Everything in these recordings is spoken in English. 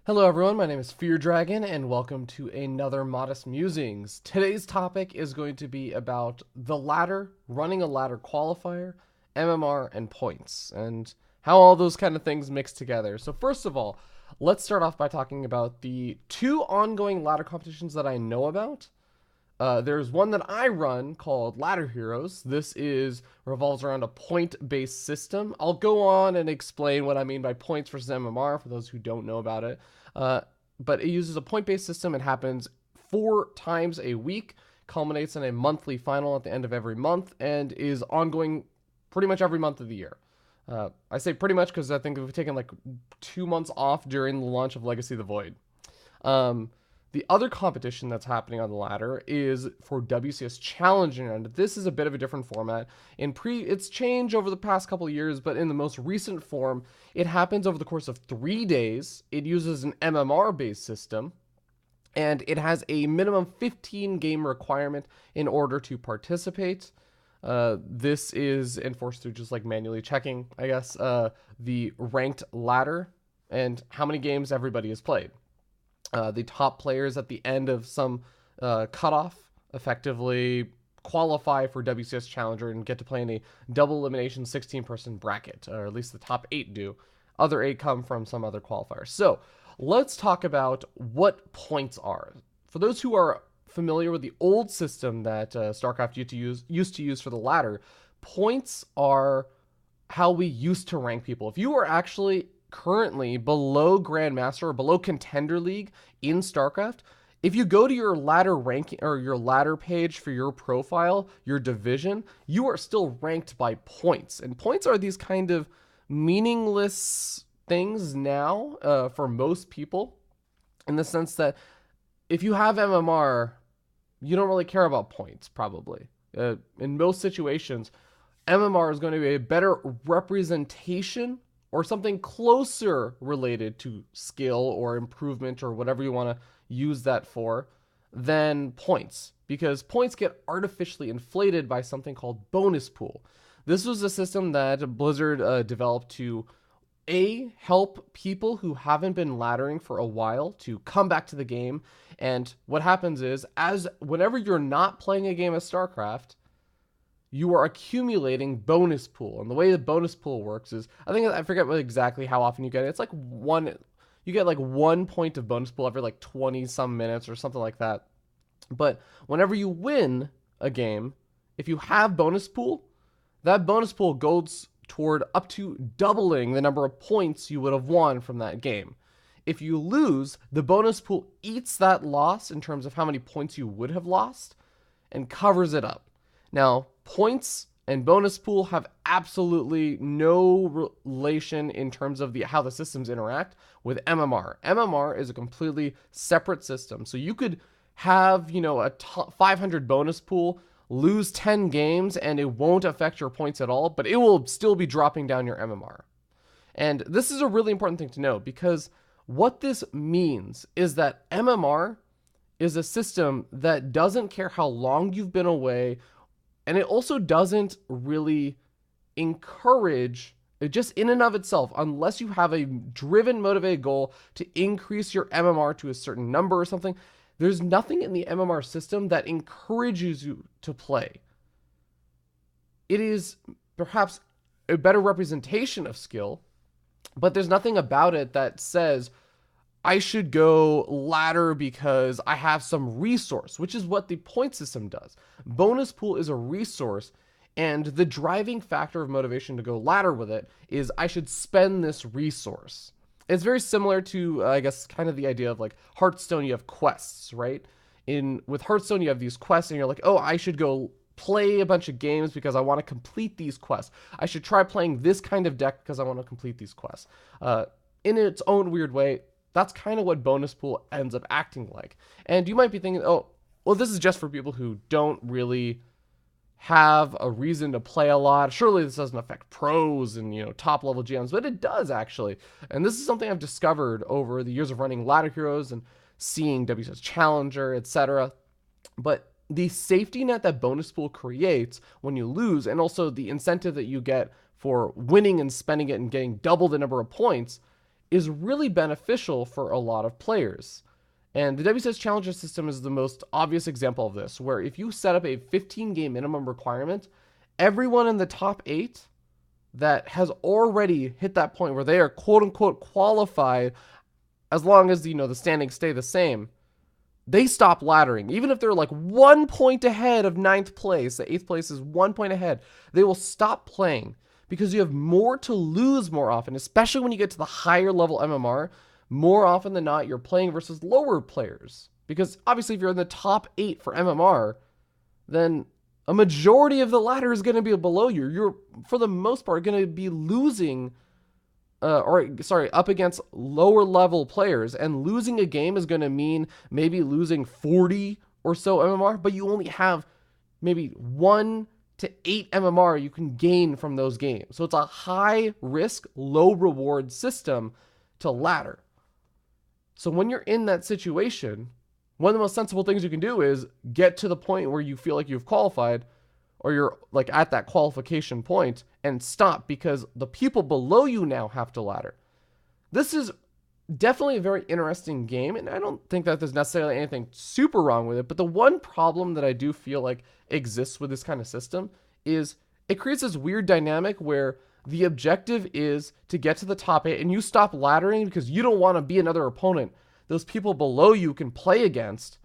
Hello everyone, my name is Fear Dragon and welcome to another Modest Musings. Today's topic is going to be about the ladder, running a ladder qualifier, MMR, and points, and how all those kind of things mix together. So first of all, let's start off by talking about the two ongoing ladder competitions that I know about. There's one that I run called Ladder Heroes. This is revolves around a point-based system. I'll go on and explain what I mean by points versus MMR for those who don't know about it. Uh, but it uses a point-based system. It happens 4 times a week, culminates in a monthly final at the end of every month, and is ongoing pretty much every month of the year. I say pretty much because I think we've taken like 2 months off during the launch of Legacy of the Void. The other competition that's happening on the ladder is for WCS Challenger, and this is a bit of a different format. It's changed over the past couple of years, but in the most recent form, it happens over the course of 3 days. It uses an MMR-based system, and it has a minimum 15 game requirement in order to participate. This is enforced through just like manually checking, I guess, the ranked ladder and how many games everybody has played. The top players at the end of some cutoff effectively qualify for WCS Challenger and get to play in a double elimination 16-person bracket, or at least the top 8 do. Other 8 come from some other qualifiers. So let's talk about what points are. For those who are familiar with the old system that StarCraft used to use for the ladder, points are how we used to rank people. If you were actually currently below Grandmaster or below Contender League in StarCraft, if you go to your ladder ranking or your ladder page for your profile, your division, you are still ranked by points. And points are these kind of meaningless things now for most people, in the sense that if you have MMR, you don't really care about points, probably. In most situations, MMR is going to be a better representation or something closer related to skill or improvement or whatever you want to use that for than points, because points get artificially inflated by something called bonus pool. This was a system that Blizzard developed to help people who haven't been laddering for a while to come back to the game. And what happens is, whenever you're not playing a game of StarCraft, you are accumulating bonus pool. And the way the bonus pool works is, I forget exactly how often you get it. It's like you get like 1 point of bonus pool every like 20 some minutes or something like that. But whenever you win a game, if you have bonus pool, that bonus pool goes toward up to doubling the number of points you would have won from that game. If you lose, the bonus pool eats that loss in terms of how many points you would have lost and covers it up. Now, points and bonus pool have absolutely no relation in terms of how the systems interact with MMR. MMR is a completely separate system. So you could have, a 500 bonus pool, lose 10 games, and it won't affect your points at all, but it will still be dropping down your MMR. And this is a really important thing to know, because what this means is that MMR is a system that doesn't care how long you've been away. And it also doesn't really encourage, just in and of itself, unless you have a driven, motivated goal to increase your MMR to a certain number or something, there's nothing in the MMR system that encourages you to play. It is perhaps a better representation of skill, but there's nothing about it that says, I should go ladder because I have some resource, which is what the point system does. Bonus pool is a resource, and the driving factor of motivation to go ladder with it is I should spend this resource. It's very similar to, I guess, kind of the idea of like Hearthstone. You have quests, right? With Hearthstone, you have these quests, and you're like, oh, I should go play a bunch of games because I want to complete these quests. I should try playing this kind of deck because I want to complete these quests. In its own weird way, that's kind of what bonus pool ends up acting like. And you might be thinking, oh, well, this is just for people who don't really have a reason to play a lot. Surely this doesn't affect pros and, top level GMs, but it does actually. And this is something I've discovered over the years of running Ladder Heroes and seeing WCS Challenger, etc. But the safety net that bonus pool creates when you lose, and also the incentive that you get for winning and spending it and getting double the number of points, is really beneficial for a lot of players. And the WCS Challenger system is the most obvious example of this, where if you set up a 15 game minimum requirement, everyone in the top 8 that has already hit that point where they are quote unquote qualified, as long as the standings stay the same, they stop laddering. Even if they're like 1 point ahead of 9th place, the 8th place is 1 point ahead, they will stop playing because you have more to lose more often, especially when you get to the higher level MMR. More often than not, you're playing versus lower players. Because obviously if you're in the top 8 for MMR, then a majority of the ladder is going to be below you. You're, for the most part, going to be losing, up against lower level players. And losing a game is going to mean maybe losing 40 or so MMR, but you only have maybe 1 to 8 MMR you can gain from those games. So it's a high risk, low reward system to ladder. So when you're in that situation, one of the most sensible things you can do is get to the point where you feel like you've qualified, or you're like at that qualification point, and stop, because the people below you now have to ladder. This is definitely a very interesting game, and I don't think that there's necessarily anything super wrong with it, but the one problem that I do feel like exists with this kind of system is it creates this weird dynamic where the objective is to get to the top 8 and you stop laddering because you don't want to be another opponent those people below you can play against,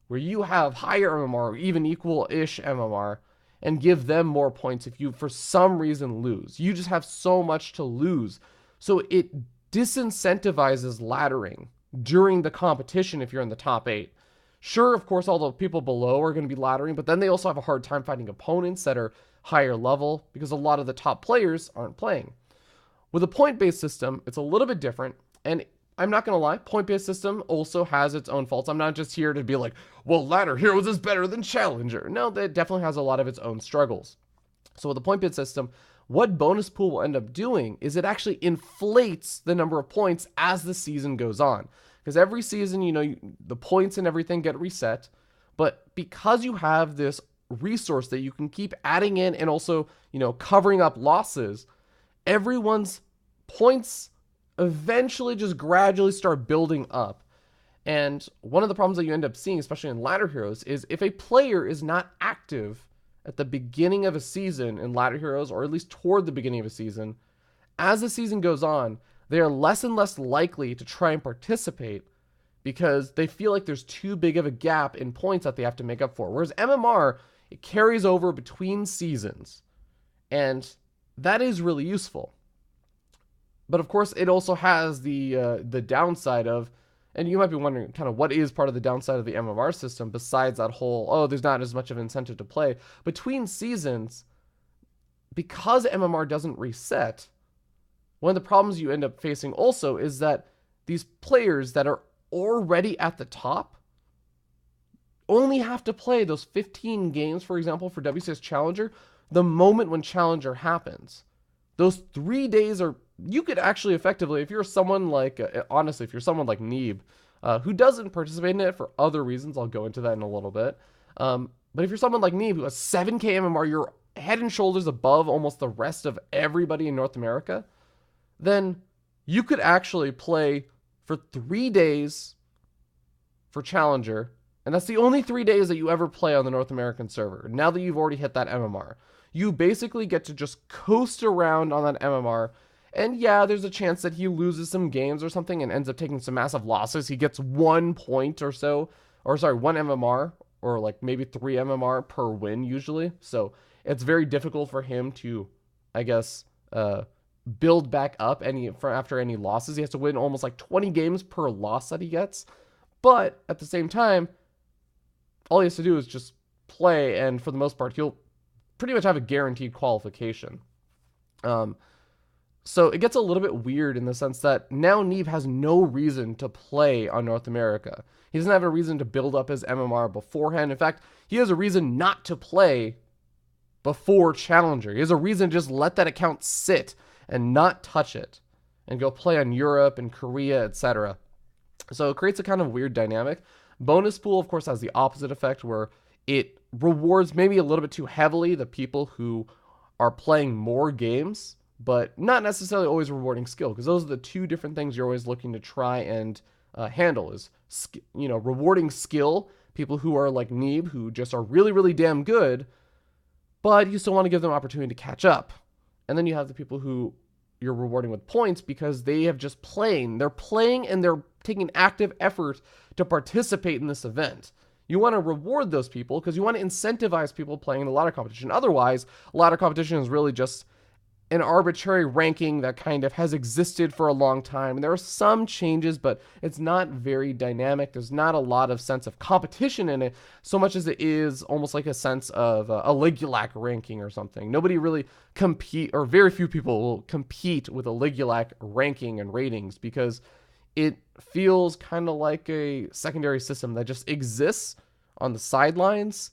where you have higher MMR or even equal-ish MMR, and give them more points if you for some reason lose. You just have so much to lose. So it disincentivizes laddering during the competition if you're in the top 8. Sure, of course, all the people below are going to be laddering, but then they also have a hard time finding opponents that are higher level because a lot of the top players aren't playing. With a point-based system, it's a little bit different, and I'm not going to lie, point-based system also has its own faults. I'm not just here to be like, well, Ladder Heroes is better than Challenger. No, that definitely has a lot of its own struggles. So with the point-based system, what bonus pool will end up doing is it actually inflates the number of points as the season goes on. Because every season, the points and everything get reset. But because you have this resource that you can keep adding in and also, covering up losses, everyone's points eventually just gradually start building up. And one of the problems that you end up seeing, especially in Ladder Heroes, is if a player is not active at the beginning of a season in Ladder Heroes, or at least toward the beginning of a season, as the season goes on, they are less and less likely to try and participate because they feel like there's too big of a gap in points that they have to make up for. Whereas MMR, it carries over between seasons, and that is really useful. But of course, it also has the downside of, and you might be wondering kind of what is part of the downside of the MMR system besides that whole, there's not as much of an incentive to play. Between seasons, because MMR doesn't reset, one of the problems you end up facing also is that these players that are already at the top only have to play those 15 games, for example, for WCS Challenger, the moment when Challenger happens. Those 3 days are, you could actually effectively, if you're someone like, honestly, if you're someone like Neeb, who doesn't participate in it for other reasons, I'll go into that in a little bit. But if you're someone like Neeb who has 7k MMR, you're head and shoulders above almost the rest of everybody in North America, then you could actually play for 3 days for Challenger, and that's the only 3 days that you ever play on the North American server, now that you've already hit that MMR. You basically get to just coast around on that MMR, and yeah, there's a chance that he loses some games or something and ends up taking some massive losses. He gets 1 point or so, 1 MMR, or like maybe 3 MMR per win usually. So it's very difficult for him to, I guess, build back up after any losses. He has to win almost like 20 games per loss that he gets. But at the same time, all he has to do is just play, and for the most part, he'll pretty much have a guaranteed qualification. So it gets a little bit weird in the sense that now Neeb has no reason to play on North America. He doesn't have a reason to build up his MMR beforehand. In fact, he has a reason not to play before Challenger. He has a reason to just let that account sit and not touch it and go play on Europe and Korea, etc. So it creates a kind of weird dynamic. Bonus pool, of course, has the opposite effect where it rewards maybe a little bit too heavily the people who are playing more games but not necessarily always rewarding skill, because those are the two different things you're always looking to try and handle is, rewarding skill, people who are like Neeb, who just are really, really damn good, but you still want to give them opportunity to catch up. And then you have the people who you're rewarding with points because they have just playing. They're playing and they're taking active effort to participate in this event. You want to reward those people because you want to incentivize people playing in the ladder competition. Otherwise, ladder competition is really just an arbitrary ranking that kind of has existed for a long time. And there are some changes, but it's not very dynamic. There's not a lot of sense of competition in it, so much as it is almost like a sense of a Ligulac ranking or something. Nobody really or very few people will compete with a Ligulac ranking and ratings because it feels kind of like a secondary system that just exists on the sidelines,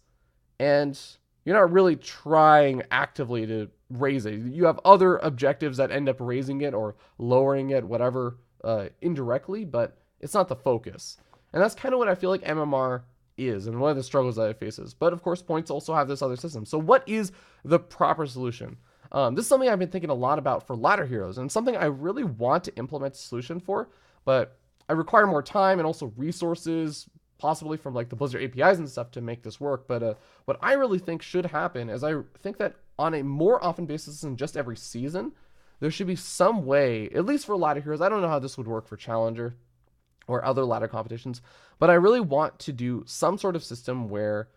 and you're not really trying actively to raise it. You have other objectives that end up raising it or lowering it, whatever, indirectly, but it's not the focus. And that's kind of what I feel like MMR is and one of the struggles that it faces. But of course, points also have this other system. So what is the proper solution? This is something I've been thinking a lot about for ladder heroes, and something I really want to implement a solution for, but I require more time and also resources, possibly from like the Blizzard APIs and stuff, to make this work. But what I really think should happen is I think that on a more often basis than just every season, there should be some way, at least for ladder heroes. I don't know how this would work for Challenger or other ladder competitions, but I really want to do some sort of system where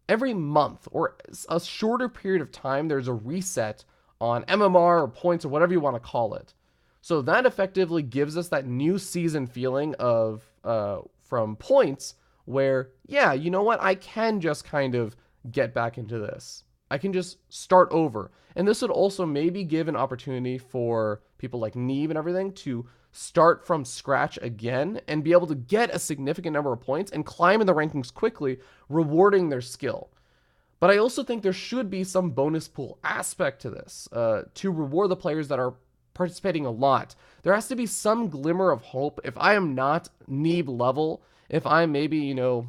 every month or a shorter period of time, there's a reset on MMR or points or whatever you want to call it. So that effectively gives us that new season feeling of from points where, yeah, you know what, I can just kind of get back into this. I can just start over. And this would also maybe give an opportunity for people like Neve and everything to start from scratch again and be able to get a significant number of points and climb in the rankings quickly, rewarding their skill. But I also think there should be some bonus pool aspect to this to reward the players that are participating a lot. There has to be some glimmer of hope. If I am not Neeb level, if I'm maybe, not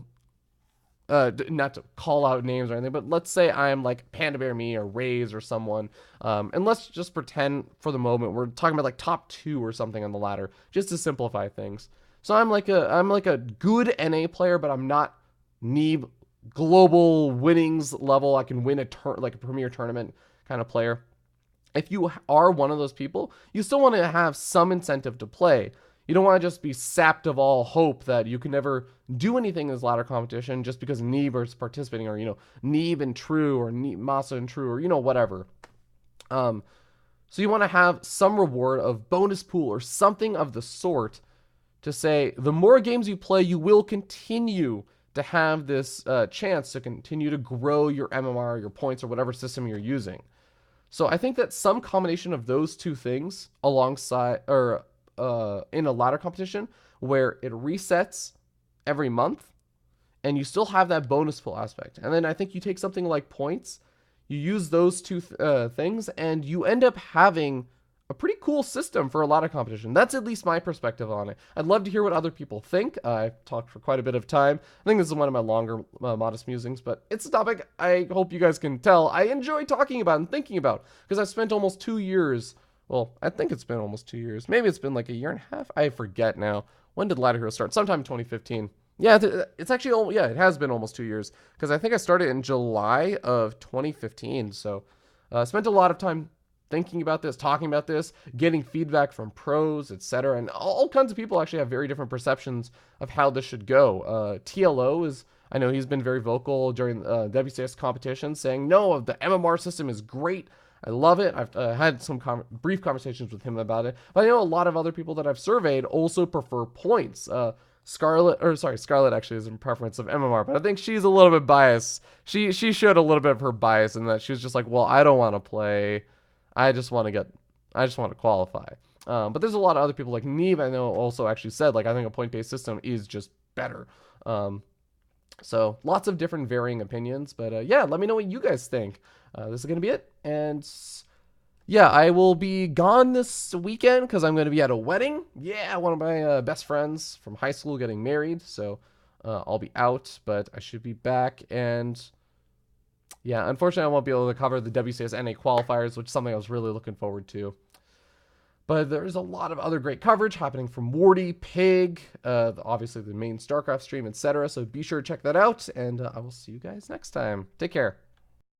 to call out names or anything, but let's say I'm like Panda Bear Me or Raze or someone, and let's just pretend for the moment we're talking about like top 2 or something on the ladder, just to simplify things. So I'm like a good NA player, but I'm not Neeb global winnings level. I can win like a premier tournament kind of player. If you are one of those people, you still want to have some incentive to play. You don't want to just be sapped of all hope that you can never do anything in this ladder competition just because Neeb is participating, or, Neeb and True, or Masa and True, or, whatever. So you want to have some reward of bonus pool or something of the sort to say the more games you play, you will continue to have this chance to continue to grow your MMR, your points, or whatever system you're using. So I think that some combination of those two things alongside, or in a ladder competition where it resets every month and you still have that bonus pool aspect. And then I think you take something like points, you use those two things, and you end up having a pretty cool system for a ladder competition. That's at least my perspective on it. I'd love to hear what other people think. I've talked for quite a bit of time. I think this is one of my longer modest musings, but it's a topic I hope you guys can tell I enjoy talking about and thinking about, because I've spent almost 2 years. Well, I think it's been almost 2 years. Maybe it's been like a year and a half. I forget now. When did Ladder Hero start? Sometime in 2015. Yeah, it's actually, it has been almost 2 years, because I think I started in July of 2015. So I spent a lot of time thinking about this, talking about this, getting feedback from pros, etc. And all kinds of people actually have very different perceptions of how this should go. TLO is, I know he's been very vocal during WCS competition, saying, no, the MMR system is great. I love it. I've had some brief conversations with him about it. But I know a lot of other people that I've surveyed also prefer points. Scarlet actually is in preference of MMR, but I think she's a little bit biased. She showed a little bit of her bias in that she was just like, well, I don't want to play. I just want to qualify. But there's a lot of other people like Neve, I know, also actually said, like, I think a point-based system is just better. So lots of different varying opinions, but yeah, let me know what you guys think. This is going to be it. And yeah, I will be gone this weekend because I'm going to be at a wedding. Yeah, one of my best friends from high school getting married. So I'll be out, but I should be back. And yeah, unfortunately, I won't be able to cover the WCS NA qualifiers, which is something I was really looking forward to. But there's a lot of other great coverage happening from Wardy, Pig, obviously the main StarCraft stream, etc. So be sure to check that out, and I will see you guys next time. Take care.